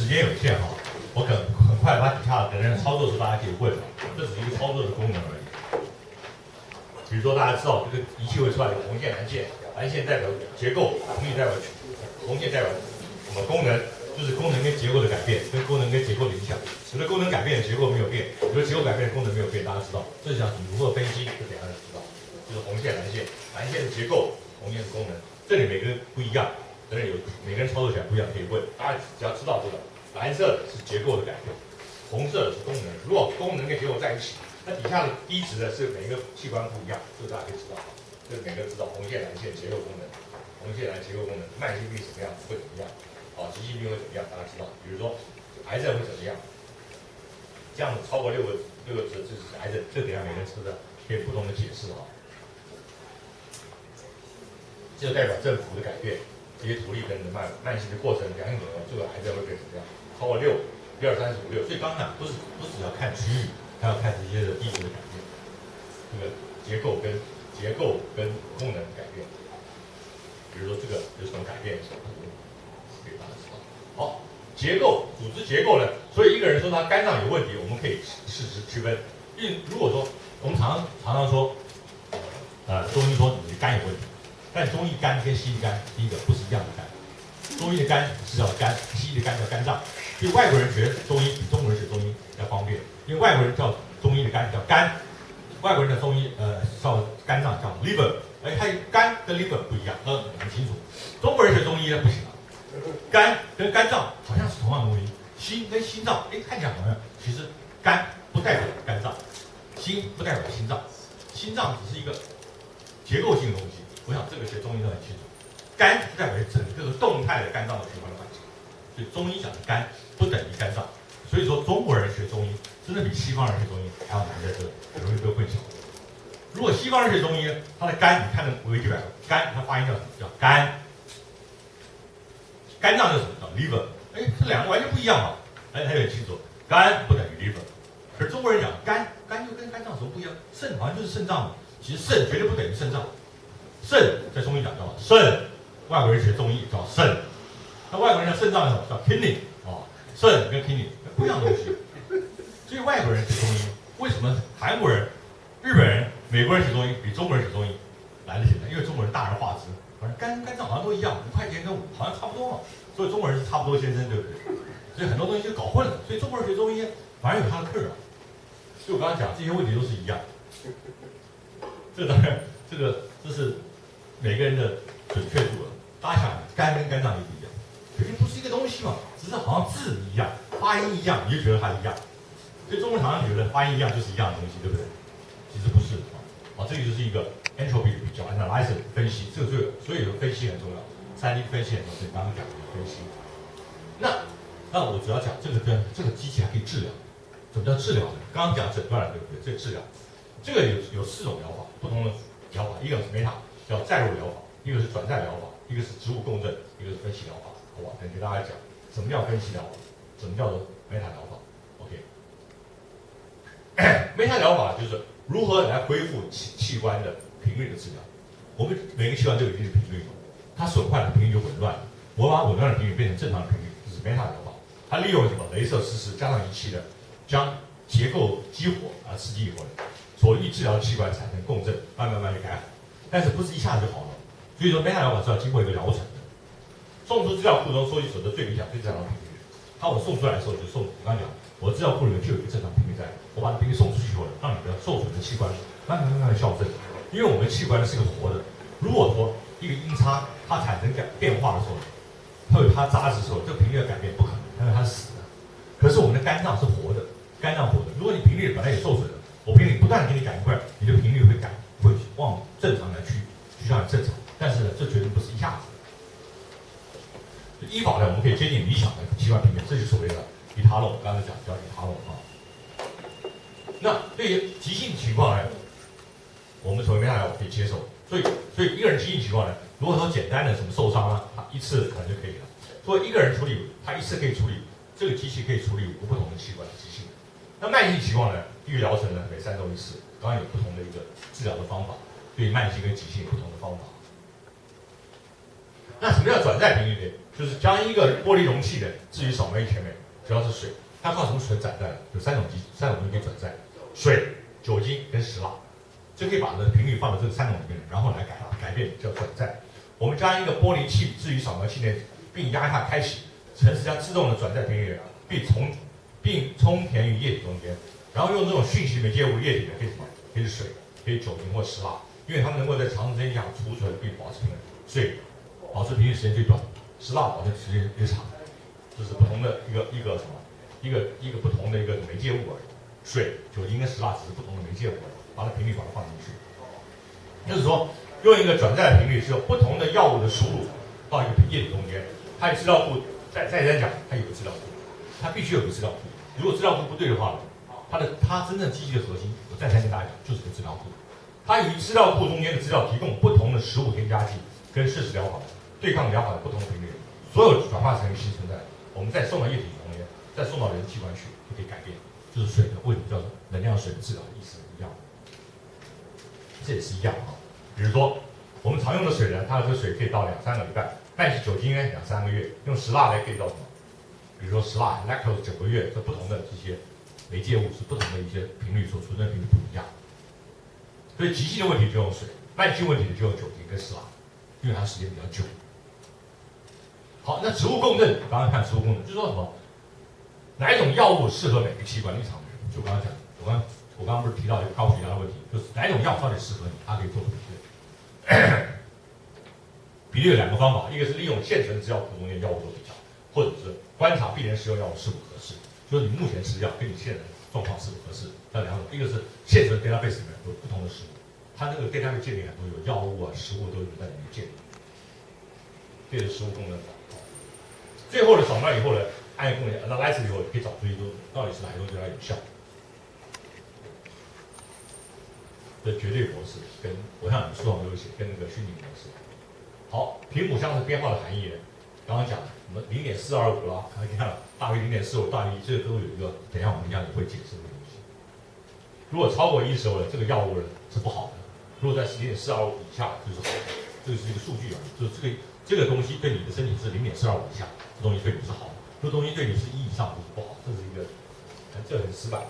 时间有限哈，我很快把底下的人操作的时候大家可以问，这只是一个操作的功能而已。比如说大家知道这个仪器会出来有红线、蓝线，蓝线代表结构，红线代表红线代表什么功能？就是功能跟结构的改变，跟功能跟结构的影响。有的功能改变，结构没有变；有的结构改变，功能没有变。大家知道，这是讲如何分析，这等一下就知道。就是红线、蓝线，蓝线是结构，红线是功能。这里每个人不一样，当然每个人操作起来不一样，可以问。大家只要知道这个，蓝色是结构的改变，红色是功能。如果功能跟结构在一起，那底下的低值的是每个器官不一样，这个大家可以知道。这每个人知道红线、蓝线结构功能，红线蓝结构功能，慢性病怎么样会怎么样？急性病会怎么样？大家知道，比如说癌症会怎么样？这样超过六个字就是癌症，这等一下每个人吃的可以不同的解释啊。这就代表政府的改变，这些图例跟慢性的过程良性肿瘤，这个癌症会变怎么样？超过6，1、2、3、4、5、6。所以刚刚不是只要看区域，还要看这些的地质的改变，这个结构跟功能改变。比如说这个有什么改变？给大家知道。好，结构，组织结构呢？所以一个人说他肝脏有问题，我们可以事实区分。如果说我们常常说，中医说你的肝有问题，但中医肝跟西医肝，第一个不是一样的肝。中医的肝是叫肝，西医的肝叫肝脏。所以外国人学中医比中国人学中医要方便，因为外国人叫中医的肝叫肝，外国人的中医叫肝脏叫 liver， 它肝跟 liver 不一样，很清楚。中国人学中医呢不行了。肝跟肝脏好像是同样的东西，心跟心脏，看起来好像，其实肝不代表肝脏，心不代表心脏，心脏只是一个结构性的东西。我想这个学中医都很清楚，肝代表整个动态的肝脏的循环的环境，所以中医讲的肝不等于肝脏。所以说中国人学中医真的比西方人学中医还要难在这里，很容易被混淆。如果西方人学中医，他的肝，你看的维基百科，肝它发音叫什么？叫肝。肝脏是什么？叫 liver， 这两个完全不一样嘛。他有点清楚，肝不等于 liver。可是中国人讲肝就跟肝脏有什么不一样？肾好像就是肾脏嘛，其实肾绝对不等于肾脏。肾在中医讲叫肾，外国人学中医叫肾。那外国人叫肾脏叫 kidney 肾跟 kidney 不一样的东西。所以外国人学中医，为什么韩国人、日本人、美国人学中医比中国人学中医来得简单？因为中国人大而化之。反正肝脏好像都一样，5块钱跟5好像差不多嘛，所以中国人是差不多先生，对不对？所以很多东西就搞混了，所以中国人学中医反而有他的困扰。所以我刚刚讲这些问题都是一样，这当然这是每个人的准确度了。大家想，肝跟肝脏也不一样，肯定不是一个东西嘛，只是好像字一样，发音一样，你就觉得它一样。所以中国人常常觉得发音一样就是一样的东西，对不对？其实不是这个就是一个 entropy 的比较 analysis 分析，这个所以分析很重要，3D 分析很重要，所以刚刚讲的分析。那我主要讲这个机器还可以治疗。什么叫治疗呢？刚刚讲诊断了，对不对？这个治疗，这个有4种疗法，不同的疗法，一个是 meta 叫载入疗法，一个是转载疗法，一个是植物共振，一个是分析疗法，好吧？等给大家讲什么叫分析疗法，什么叫做 meta 疗法。OK，meta 疗法就是如何来恢复器官的频率的治疗。我们每个器官都有一定的频率，它损坏了频率就紊乱了，我把紊乱的频率变成正常的频率，这是 meta 疗法。它利用什么？雷射实时加上仪器的，将结构激活刺激以后呢，所欲治疗的器官产生共振，慢慢就改好。但是不是一下子就好了，所以说 meta 疗法是要经过一个疗程的。送出资料库中收集所得最理想、最正常的频率。我送出来的时候就我刚刚讲，我的资料库里面就有一个正常频率在，我把频率送出去以后呢，让你的受损的器官慢慢校正。因为我们器官是个活的，如果说一个音差它产生变化的时候，它有它杂质的时候，这个频率的改变不可能，因为它是死的。可是我们的肝脏是活的，肝脏活的。如果你频率本来也受损了，我频率不断的给你改一块，你的频率会往正常的趋向于正常。但是呢，这绝对不是一下子。依法呢，我们可以接近理想的器官频率，这就是所谓的伊塔洛，刚才讲叫伊塔洛那对于急性情况呢，我们所谓meta疗法可以接受。所以一个人急性情况呢，如果说简单的什么受伤啊，他一次可能就可以了。所以一个人处理，他一次可以处理这个机器可以处理5个不同的器官的急性。那慢性情况呢，一个疗程呢每3周1次，当然有不同的一个治疗的方法，对于慢性跟急性有不同的方法。那什么叫转载频率呢？就是将一个玻璃容器的置于扫描仪前面，只要是水，它靠什么水转载？有三种东西可以转载：水、酒精跟石蜡。就可以把这个频率放到这3种里面，然后来改变叫转载。我们将一个玻璃器置于扫描器内，并压下开启，程式将自动的转载频率，并充填于液体中间。然后用这种讯息媒介物液体呢，可以什么？可以是水，可以酒精或石蜡，因为它们能够在长时间下储存并保持平衡。水保持平衡时间最短，石蜡保持时间最长。这是不同的一个什么？一个不同的一个媒介物而已。水、酒精跟石蜡只是不同的媒介物而已。把它频率把它放进去，就是说用一个转载的频率是由不同的药物的输入到一个液体中间，它有资料库，再讲，它有个资料库，它必须有个资料库。如果资料库不对的话，它真正机器的核心，我再三跟大家讲，就是个资料库。它与资料库中间的资料提供不同的食物添加剂跟适时疗法、对抗疗法的不同的频率，所有转化成新存在，我们再送到液体中间，再送到人器官去，就可以改变。就是水的为什么叫做能量水的治疗的意思一样。这也是一样啊，比如说我们常用的水呢，它的这个水可以倒2-3个礼拜，但是酒精呢2-3个月，用石蜡呢可以到什么？比如说石蜡 lactose 9个月，这不同的这些媒介物是不同的一些频率所存在频率不一样。所以急性的问题就用水，慢性问题就用酒精跟石蜡，因为它时间比较久。好，那植物共振，刚刚看植物共振，就是说什么？哪一种药物适合哪个器官立场？就刚刚讲，我刚刚不是提到一个高血压的问题，就是哪种药到底适合你，它可以做比对。比对有2个方法，一个是利用现存资料库中间药物做比较，或者是观察病人使用药物是否合适，就是你目前吃药跟你现在的状况是否合适。这2种，一个是现存 database 里面有不同的食物，它那个 database 建立很多有药物啊、食物都有在里面建立，这是食物功能。最后的扫描以后呢，按功能 analyze 以后可以找出一个到底是哪一种对它有效。的绝对模式跟我想书上都有写，跟那个虚拟模式。好，频谱箱的编号的含义呢？刚刚讲什么0.425啦，你看大于0.45，大于这个都有一个，等一下我们也会解释这个东西。如果超过1时候呢，这个药物呢是不好的；如果在0.425以下就是好的。这个是一个数据啊，就是这个东西对你的身体是0.425以下，这东西对你是好的；这东西对你是1以上就是不好，这是一个这很死板。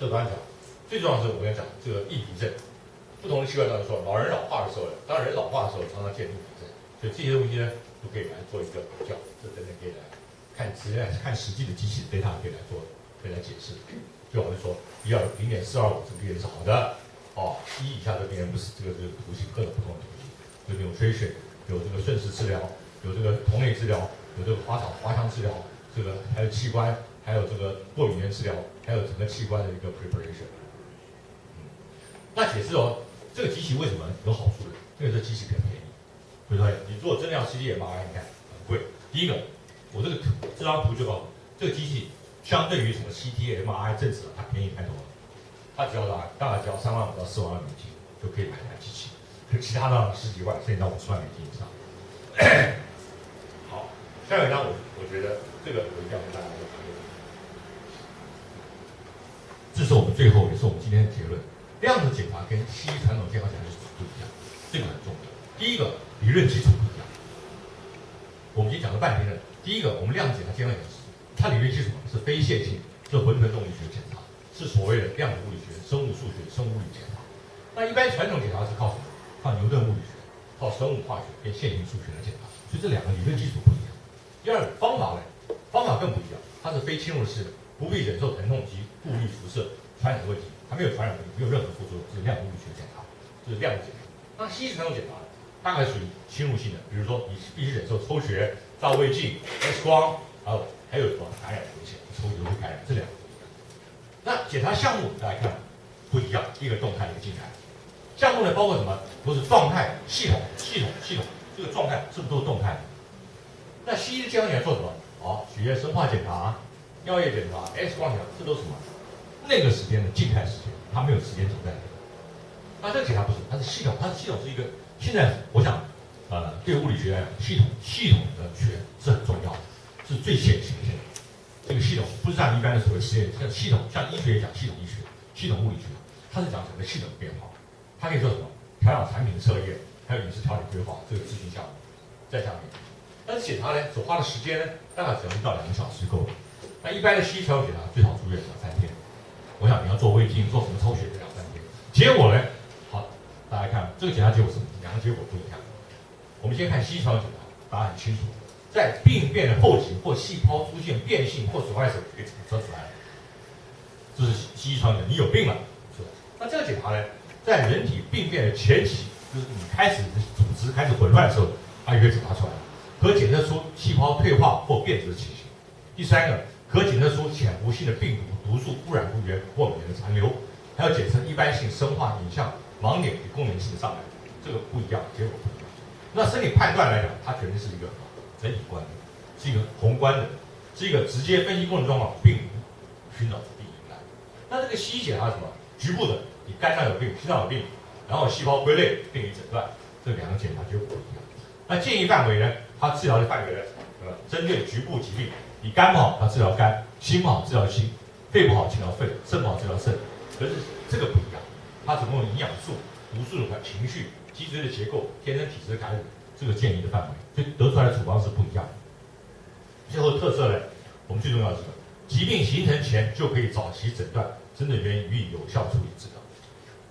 这刚才讲。最重要的是，我跟你讲，这个易疲症，不同的器官当中说，老人老化的时候呢，当人老化的时候常常见易疲症，所以这些东西呢，都可以来做一个比较，这等等可以来看实际的机器 data 可以来解释。最好是说，要0.425这个病人是好的，哦，1以下的病人不是这个图形，各种不同的图形，有 nutrition，有这个顺势治疗，有这个同类治疗，有这个滑肠治疗，这个还有器官，还有这个过敏原治疗，还有整个器官的一个 preparation。那解释哦，这个机器为什么有好处呢？因为这机器比较便宜，对不对？你做真的要 CT MRI， 你看很贵。第一个，我这张图就告诉你，这个机器相对于什么 CT MRI 正子，它便宜太多了。它只要大概只要3万5到4万美金就可以买一台机器，可其他的10几万甚至到50万美金以上。好，下一张我觉得这个我一定要跟大家说，这是我们最后也是我们今天的结论。量子检查跟西医传统健康检查是不一样，这个很重要。第一个，理论基础不一样。我们已经讲了半天了。第一个，我们量子检查健康检查，它理论基础是非线性，是混沌动力学检查，是所谓的量子物理学、生物数学、生物物理检查。那一般传统检查是靠什么？靠牛顿物理学、靠生物化学跟线性数学来检查。所以这2个理论基础不一样。第二，方法呢？方法更不一样，它是非侵入式的，不必忍受疼痛及顾虑辐射、传染问题。它没有传染问题，没有任何副作用，这是量子物理学检查，这是量子检查。那西医传统检查大概属于侵入性的，比如说你必须忍受抽血、照胃镜、X 光，还有什么感染的危险，抽血会感染，这2个不一样。那检查项目大家看不一样，一个动态，一个静态。项目呢包括什么？都是状态、系统，这个状态是不是都是动态的？那西医的健康检查做什么？好，血液生化检查、尿液检查、X 光检查，这都是什么？那个时间的静态时间，它没有时间存在。那这个检查不是，它是系统，它的系统是一个。现在我想，对物理学来讲，系统的学是很重要的，是最先行的。这个系统不是像一般的所谓实验，像系统，像医学讲系统医学、系统物理学，它是讲整个系统的变化。它可以做什么？调养产品的策略，还有饮食调理规划，这个咨询项目。在下面。但是检查呢，所花的时间呢，大概只要1到2个小时就够了。那一般的西医调解呢，最少住院2、3天。我想你要做胃镜、做什么抽血的2、3天。结果呢，好，大家看这个检查结果是什么？2个结果不一样。我们先看西医调检查，大家很清楚，在病变的后期或细胞出现变性或损坏时，可以测出来了。这是西医调检，你有病了，是吧？那这个检查呢，在人体病变的前期，就是你开始组织开始混乱的时候，它也可以检查出来，可检测出细胞退化或变质的情形。第3个，可检测出潜伏性的病毒、毒素、污染物源或免的残留，还有检测一般性生化影像、盲点与功能性的障碍，这个不一样，结果不一样。那生理判断来讲，它肯定是一个整体观的，是一个宏观的，是一个直接分析功能状况，并无寻找出病因来。那这个西医检查是什么？局部的，你肝脏有病、心脏有病，然后细胞归类并予诊断，这2个检查结果不一样。那建议范围呢？它治疗的范围呢？针对局部疾病，你肝不好，它治疗肝；心不好，治疗心；肺不好，治疗肺；肾不好，治疗肾。可是这个不一样，它只供营养素、毒素的情绪、脊椎的结构、天生体质的感染这个建议的范围，所以得出来的处方是不一样的。最后特色呢，我们最重要的是疾病形成前就可以早期诊断，针对原因予以有效处理治疗。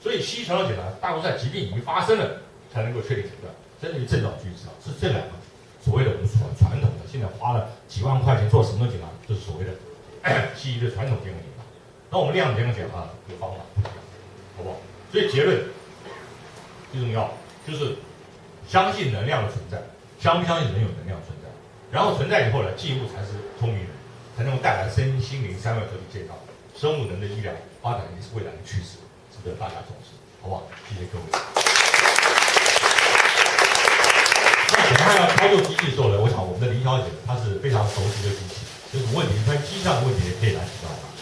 所以西医调检查大多在疾病已经发生了才能够确定诊断，针对症状予以治疗，是这2个所谓的我们传统的，现在花了几万块钱做什么检查，就是所谓的西医的传统健康检查。那我们量子健康检查有方法不一样，好不好？所以结论最重要就是相信能量的存在，相不相信人有能量存在，然后存在以后呢，进一步才是聪明人，才能够带来身心灵3位合体健康。生物能的医疗发展也是未来的趋势，值得大家重视，好不好？谢谢各位。那等下要操作机器的时候呢，我想我们的林小姐她是非常熟悉的机器，有什么问题，关于机上的问题也可以来请教她。